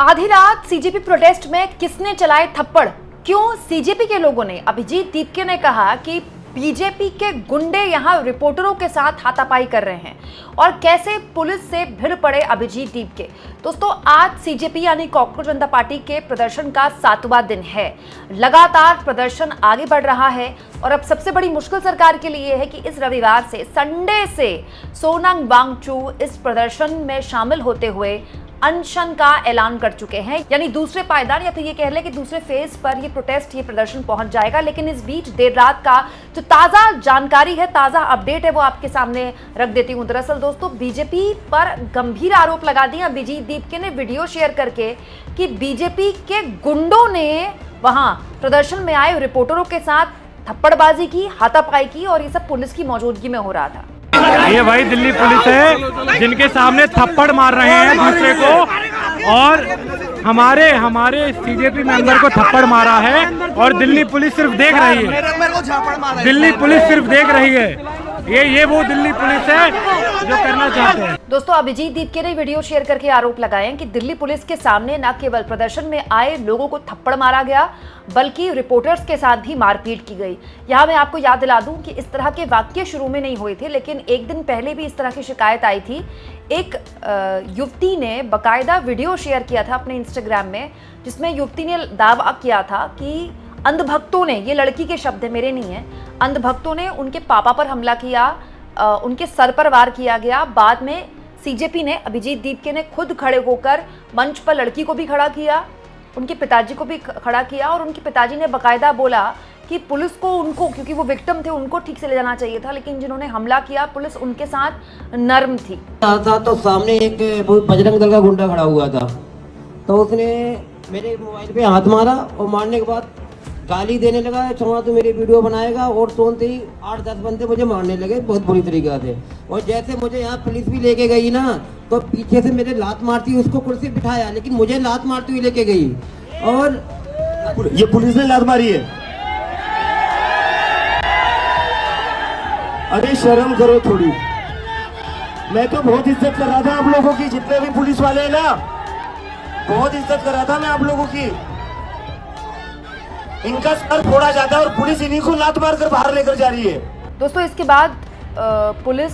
आधी रात CJP protest में किसने चलाए थप्पड़? क्यों सीजेपी के लोगों ने? अभिजीत दीपके ने कहा कि बीजेपी के गुंडे यहां रिपोर्टरों के साथ हाथापाई कर रहे हैं और कैसे पुलिस से भिड़ पड़े अभिजीत दीपके। दोस्तों, आज सीजेपी यानी कॉकरोच जनता पार्टी के प्रदर्शन का 7वां दिन है। लगातार प्रदर्शन आगे बढ़ रहा है और अब सबसे बड़ी मुश्किल सरकार के लिए है कि इस रविवार से संडे से सोनांग वांगचू इस प्रदर्शन में शामिल होते हुए अनशन का ऐलान कर चुके हैं, यानी दूसरे पायदान या फिर ये कह लें कि दूसरे फेज पर ये प्रोटेस्ट, ये प्रदर्शन पहुंच जाएगा। लेकिन इस बीच देर रात का जो ताजा जानकारी है, ताजा अपडेट है, वो आपके सामने रख देती हूं। दरअसल दोस्तों, बीजेपी पर गंभीर आरोप लगा दिए अभिजीत दीपके ने वीडियो शेयर करके कि बीजेपी के गुंडों ने वहां प्रदर्शन में आए रिपोर्टरों के साथ थप्पड़बाजी की, हाथापाई की और ये सब पुलिस की मौजूदगी में हो रहा था। ये वही दिल्ली पुलिस है जिनके सामने थप्पड़ मार रहे हैं दूसरे को, और हमारे सीजेपी मेंबर को थप्पड़ मारा है और दिल्ली पुलिस सिर्फ देख रही है। दिल्ली पुलिस सिर्फ देख रही है। ये वो दिल्ली पुलिस है जो करना चाहते हैं। दोस्तों, अभिजीत दीपके ने वीडियो शेयर करके आरोप लगाए कि दिल्ली पुलिस के सामने न केवल प्रदर्शन में आए लोगों को थप्पड़ मारा गया, बल्कि रिपोर्टर्स के साथ भी मारपीट की गई। यहाँ मैं आपको याद दिला दूं कि इस तरह के वाक्य शुरू में नहीं हुए थे, लेकिन एक दिन पहले भी इस तरह की शिकायत आई थी। एक युवती ने बकायदा वीडियो शेयर किया था अपने इंस्टाग्राम में, जिसमें युवती ने दावा किया था कि अंधभक्तों ने, ये लड़की के शब्द है, मेरे नहीं है, अंधभक्तों ने उनके पापा पर हमला किया, उनके सर पर वार किया गया। बाद में सीजेपी ने, अभिजीत दीपके ने खुद खड़े होकर मंच पर लड़की को भी खड़ा किया, उनके पिताजी को भी खड़ा किया और उनके पिताजी ने बकायदा बोला कि पुलिस को, उनको, क्योंकि वो विक्टिम थे, उनको ठीक से ले जाना चाहिए था, लेकिन जिन्होंने हमला किया पुलिस उनके साथ नर्म थी। तो सामने एक बजरंग दल का गुंडा खड़ा हुआ था, तो उसने मेरे मोबाइल पे हाथ मारा और मारने के बाद गाली देने लगा, क्षमा तो मेरी वीडियो बनाएगा, और सुनते ही 8-10 बंदे मुझे मारने लगे बहुत बुरी तरीके से। और जैसे मुझे यहाँ पुलिस भी लेके गई ना, तो पीछे से मेरे लात मारती हुई उसको कुर्सी बिठाया, लेकिन मुझे लात मारती हुई लेके गई। और ये पुलिस ने लात मारी है। अरे शर्म करो थोड़ी। मैं तो बहुत इज्जत कर रहा था आप लोगों की, जितने भी पुलिस वाले हैं ना, बहुत इज्जत कर रहा था मैं आप लोगों की। इनका सर फोड़ा जाता है और पुलिस इन्हीं को लात मार कर बाहर लेकर जा रही है। दोस्तों, इसके बाद पुलिस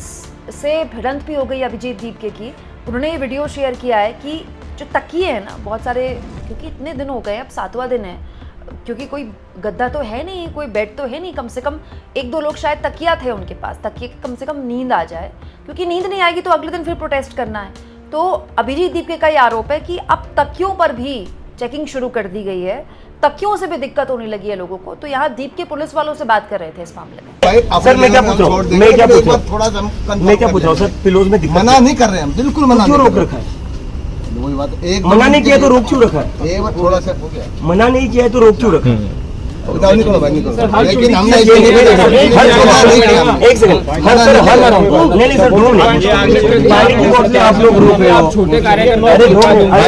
से भिड़ंत भी हो गई अभिजीत दीपके की। उन्होंने ये वीडियो शेयर किया है कि जो तकिए हैं ना, बहुत सारे, क्योंकि इतने दिन हो गए, अब 7वां दिन है, क्योंकि कोई गद्दा तो है नहीं, कोई बेड तो है नहीं, कम से कम 1-2 लोग शायद तकिया थे उनके पास, तकिए कम से कम नींद आ जाए, क्योंकि नींद नहीं आएगी तो अगले दिन फिर प्रोटेस्ट करना है। तो अभिजीत दीपके का ये आरोप है कि अब तकियों पर भी चेकिंग शुरू कर दी गई है, तकियों से भी दिक्कत होने लगी है लोगों को। तो यहाँ दीपके पुलिस वालों से बात कर रहे थे इस मामले में। सर मैं क्या पूछ रहा हूँ, मैं क्या पूछ रहा हूँ सर, फिलोज में मना नहीं कर रहे हैं, बिल्कुल मना क्यों रोक रखा है? वही बात, एक मना नहीं किया तो रोक क्यों रखा है? एक बार थोड़ा सा हो गया, मना नहीं किया तो रोक क्यों रखा है? निकलो भाई, निकलो। लेकिन हमने एक सेकंड, हर सर हर नहीं सर, 2 मिनट पानी की बोतलें आप लोग रोक रहे हो, छोटे कार्यक्रम, अरे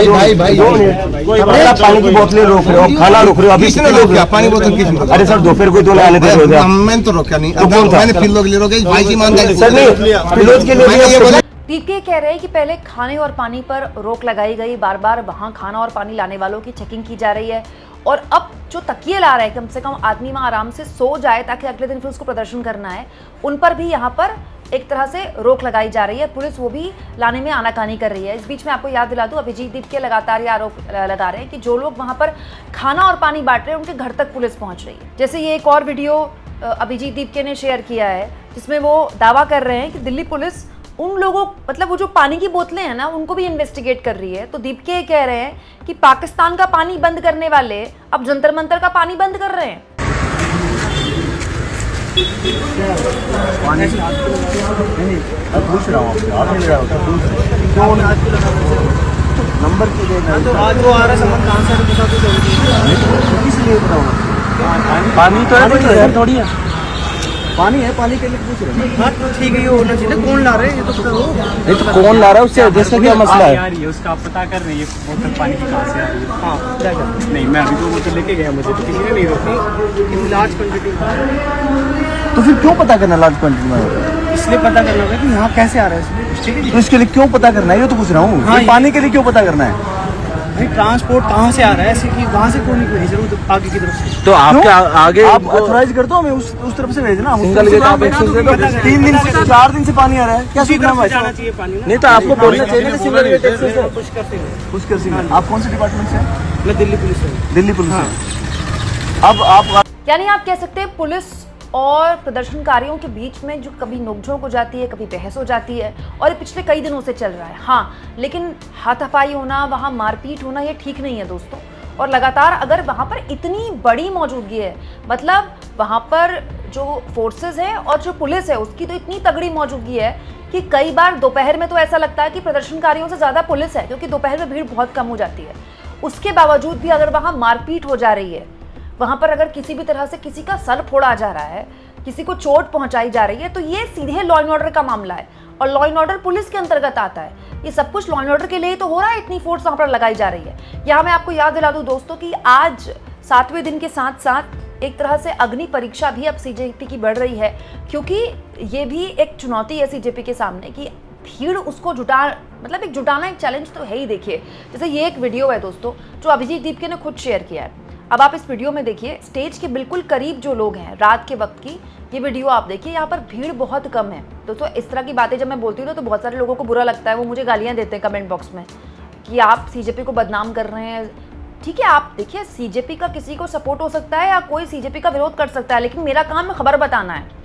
भाई पानी की बोतलें रोक रहे हो, खाना रोक रहे हो, अभी किसने रोका? पानी बोतल किसने? अरे सर दोपहर को तो आने थे, मैंने तो रोका नहीं, मैंने फिर लोग ले रोके भाई की मान सर नहीं, फिलोज के लिए दीपके कह रहे हैं कि पहले खाने और पानी पर रोक लगाई गई, बार बार वहां खाना और पानी लाने वालों की चेकिंग की जा रही है, और अब जो तकिए ला रहे हैं, कम से कम आदमी वहां आराम से सो जाए ताकि अगले दिन फिर उसको प्रदर्शन करना है, उन पर भी यहाँ पर एक तरह से रोक लगाई जा रही है। पुलिस वो भी लाने में आनाकानी कर रही है। इस बीच में आपको याद दिला दूं, अभिजीत दीपके लगातार ये आरोप लगा रहे हैं कि जो लोग वहां पर खाना और पानी बांट रहे हैं, उनके घर तक पुलिस पहुंच रही है। जैसे ये एक और वीडियो अभिजीत दीपके ने शेयर किया है, जिसमें वो दावा कर रहे हैं कि दिल्ली पुलिस उन लोगों, मतलब वो जो पानी की बोतलें हैं ना, उनको भी इन्वेस्टिगेट कर रही है। तो दीपके ये कह रहे हैं कि पाकिस्तान का पानी बंद करने वाले अब जंतर मंतर का पानी बंद कर रहे हैं। पूछ रहा हूँ नंबर तो आ रहा सामान कहाँ से, किस लिए पानी तो है थोड़ी है, पानी है, पानी के लिए पूछ रहे हैं। हाँ तो ठीक है, ये होना चाहिए। कौन ला रहे हैं? ये तो पता हो, ये तो कौन ला रहा है, उससे देश का क्या मसला है? उसका आप पता कर रहे हैं, बोतल पानी की कहाँ से आ रही है? हाँ क्या कर, नहीं मैं अभी तो बोतल लेके गया, मुझे तो किसी ने नहीं रोकी। लार्ज क्वान्टिटी तो फिर क्यों पता करना लार्ज क्वान्टिटी में? इसलिए पता करना होगा कि यहाँ कैसे आ रहा है, ठीक है। तो इसके लिए क्यों पता करना है, ये तो पूछ रहा हूँ। हाँ, पानी के लिए क्यों पता करना है? नहीं ट्रांसपोर्ट कहाँ से आ रहा है ऐसे कि वहाँ से क्यों नहीं भेज रहे हो आगे की तरफ से? तो आपके आगे आप ऑथराइज कर दो हमें उस तरफ से भेजना। सिंगल गेट आप एक सिंगल गेट 3 दिन से 4 दिन से पानी आ रहा है, क्या सूचना भाई? चाहिए पानी नहीं तो आपको बोलना चाहिए कि सिंगल गेट एक्सेस है। पुष्कर सिंह, आप कौन से डिपार्टमेंट से हैं? मैं दिल्ली पुलिस से। दिल्ली पुलिस से। अब आप यानी आप कह सकते हैं पुलिस और प्रदर्शनकारियों के बीच में जो कभी नोकझोंक हो जाती है, कभी बहस हो जाती है, और ये पिछले कई दिनों से चल रहा है। हाँ, लेकिन हाथापाई होना, वहाँ मारपीट होना, ये ठीक नहीं है दोस्तों। और लगातार अगर वहाँ पर इतनी बड़ी मौजूदगी है, मतलब वहाँ पर जो फोर्सेस है और जो पुलिस है उसकी तो इतनी तगड़ी मौजूदगी है कि कई बार दोपहर में तो ऐसा लगता है कि प्रदर्शनकारियों से ज़्यादा पुलिस है, क्योंकि दोपहर में भीड़ बहुत कम हो जाती है। उसके बावजूद भी अगर वहाँ मारपीट हो जा रही है, वहाँ पर अगर किसी भी तरह से किसी का सर फोड़ा जा रहा है, किसी को चोट पहुंचाई जा रही है, तो ये सीधे लॉ एंड ऑर्डर का मामला है और लॉ एंड ऑर्डर पुलिस के अंतर्गत आता है। ये सब कुछ लॉ एंड ऑर्डर के लिए तो हो रहा है, इतनी फोर्स वहाँ पर लगाई जा रही है। यहाँ मैं आपको याद दिला दूँ दोस्तों कि आज 7वें दिन के साथ साथ एक तरह से अग्नि परीक्षा भी अब सीजेपी की बढ़ रही है, क्योंकि ये भी एक चुनौती है सीजेपी के सामने कि भीड़ उसको मतलब एक जुटाना एक चैलेंज तो है ही। देखिए, जैसे ये एक वीडियो है दोस्तों जो अभिजीत दीपके ने खुद शेयर किया है। अब आप इस वीडियो में देखिए, स्टेज के बिल्कुल करीब जो लोग हैं, रात के वक्त की ये वीडियो आप देखिए, यहाँ पर भीड़ बहुत कम है दोस्तों। इस तरह की बातें जब मैं बोलती हूँ तो बहुत सारे लोगों को बुरा लगता है, वो मुझे गालियाँ देते हैं कमेंट बॉक्स में कि आप सीजेपी को बदनाम कर रहे हैं। ठीक है, आप देखिए, सीजेपी का किसी को सपोर्ट हो सकता है या कोई सीजेपी का विरोध कर सकता है, लेकिन मेरा काम है खबर बताना है।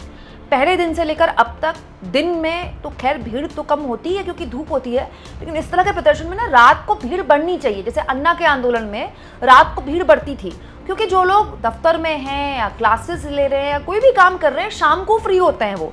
पहले दिन से लेकर अब तक दिन में तो खैर भीड़ तो कम होती है क्योंकि धूप होती है, लेकिन इस तरह के प्रदर्शन में ना रात को भीड़ बढ़नी चाहिए। जैसे अन्ना के आंदोलन में रात को भीड़ बढ़ती थी, क्योंकि जो लोग दफ्तर में हैं या क्लासेस ले रहे हैं या कोई भी काम कर रहे हैं, शाम को फ्री होते हैं। वो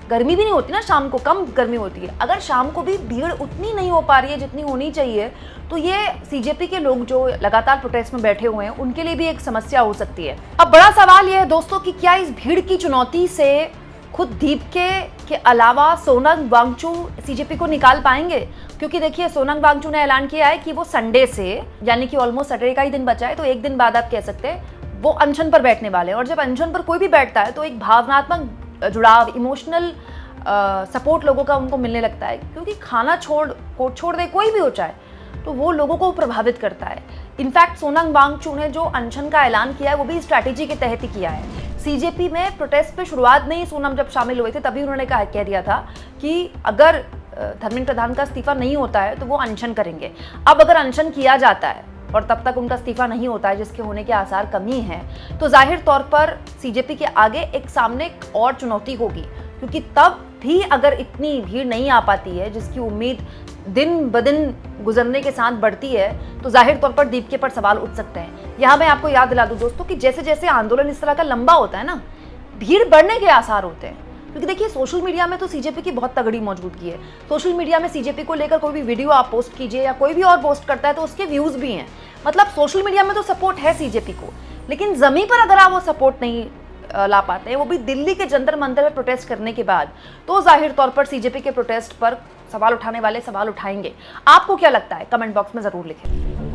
गर्मी भी नहीं होती ना, शाम को कम गर्मी होती है। अगर शाम को भी भीड़ उतनी नहीं हो पा रही है जितनी होनी चाहिए, तो ये सीजेपी के लोग जो लगातार प्रोटेस्ट में बैठे हुए हैं उनके लिए भी एक समस्या हो सकती है। अब बड़ा सवाल यह है दोस्तों कि क्या इस भीड़ की चुनौती से खुद दीपके के अलावा सोनम वांगचू सीजेपी को निकाल पाएंगे? क्योंकि देखिए, सोनम वांगचू ने ऐलान किया है कि वो संडे से, यानी कि ऑलमोस्ट सैटरडे का ही दिन बचा है, तो एक दिन बाद आप कह सकते हैं वो अनशन पर बैठने वाले हैं। और जब अनशन पर कोई भी बैठता है तो एक भावनात्मक जुड़ाव, इमोशनल सपोर्ट लोगों का उनको मिलने लगता है, क्योंकि खाना छोड़ दे कोई भी हो चाहे, तो वो लोगों को प्रभावित करता है। इनफैक्ट सोनम वांगचू ने जो अनशन का ऐलान किया है वो भी स्ट्रैटेजी के तहत ही किया है। सीजेपी में प्रोटेस्ट पे शुरुआत में ही सोनम जब शामिल हुए थे तभी उन्होंने कह दिया था कि अगर धर्मेंद्र प्रधान का इस्तीफा नहीं होता है तो वो अनशन करेंगे। अब अगर अनशन किया जाता है और तब तक उनका इस्तीफा नहीं होता है, जिसके होने के आसार कमी है, तो जाहिर तौर पर सीजेपी के आगे एक सामने एक और चुनौती होगी, क्योंकि तब भी अगर इतनी भीड़ नहीं आ पाती है जिसकी उम्मीद दिन ब दिन गुजरने के साथ बढ़ती है, तो जाहिर तौर पर दीपके पर सवाल उठ सकते हैं। यहाँ मैं आपको याद दिला दूँ दोस्तों कि जैसे जैसे आंदोलन इस तरह का लंबा होता है ना, भीड़ बढ़ने के आसार होते हैं। क्योंकि देखिए, सोशल मीडिया में तो सीजेपी की बहुत तगड़ी मौजूदगी है। सोशल मीडिया में सीजेपी को लेकर कोई भी वीडियो आप पोस्ट कीजिए या कोई भी और पोस्ट करता है तो उसके व्यूज़ भी हैं। मतलब सोशल मीडिया में तो सपोर्ट है सीजेपी को, लेकिन ज़मीन पर अगर आप वो सपोर्ट नहीं ला पाते हैं, वो भी दिल्ली के जंतर मंतर में प्रोटेस्ट करने के बाद, तो जाहिर तौर पर सीजेपी के प्रोटेस्ट पर सवाल उठाने वाले सवाल उठाएंगे। आपको क्या लगता है? कमेंट बॉक्स में ज़रूर लिखें।